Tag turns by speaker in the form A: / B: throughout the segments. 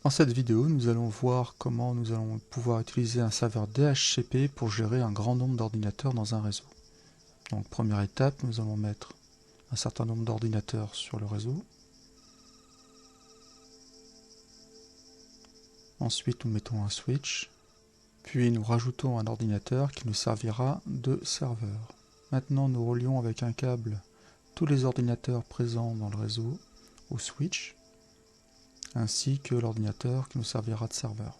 A: Dans cette vidéo, nous allons voir comment nous allons pouvoir utiliser un serveur DHCP pour gérer un grand nombre d'ordinateurs dans un réseau. Donc première étape, nous allons mettre un certain nombre d'ordinateurs sur le réseau. Ensuite, nous mettons un switch. Puis nous rajoutons un ordinateur qui nous servira de serveur. Maintenant, nous relions avec un câble tous les ordinateurs présents dans le réseau au switch, ainsi que l'ordinateur qui nous servira de serveur.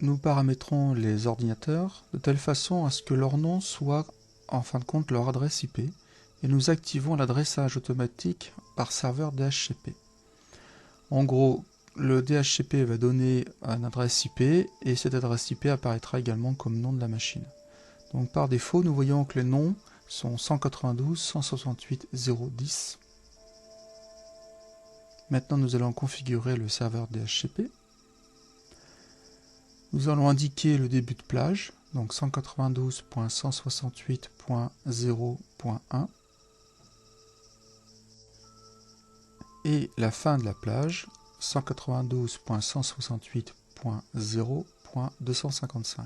A: Nous paramétrons les ordinateurs de telle façon à ce que leur nom soit en fin de compte leur adresse IP et nous activons l'adressage automatique par serveur DHCP. En gros, le DHCP va donner une adresse IP et cette adresse IP apparaîtra également comme nom de la machine. Donc par défaut, nous voyons que les noms sont 192.168.0.10. Maintenant, nous allons configurer le serveur DHCP. Nous allons indiquer le début de plage, donc 192.168.0.1 et la fin de la plage, 192.168.0.255.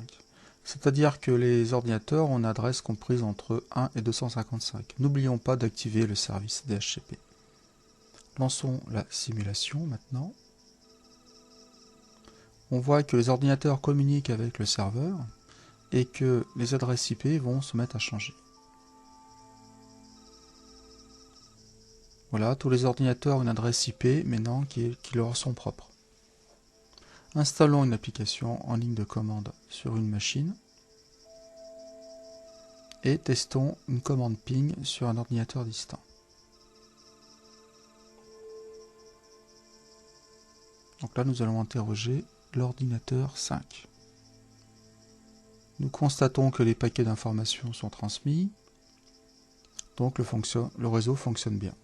A: C'est-à-dire que les ordinateurs ont une adresse comprise entre 1 et 255. N'oublions pas d'activer le service DHCP. Lançons la simulation maintenant. On voit que les ordinateurs communiquent avec le serveur et que les adresses IP vont se mettre à changer. Voilà, tous les ordinateurs ont une adresse IP maintenant qui leur sont propres. Installons une application en ligne de commande sur une machine et testons une commande ping sur un ordinateur distant. Donc là, nous allons interroger l'ordinateur 5. Nous constatons que les paquets d'informations sont transmis, donc le réseau fonctionne bien.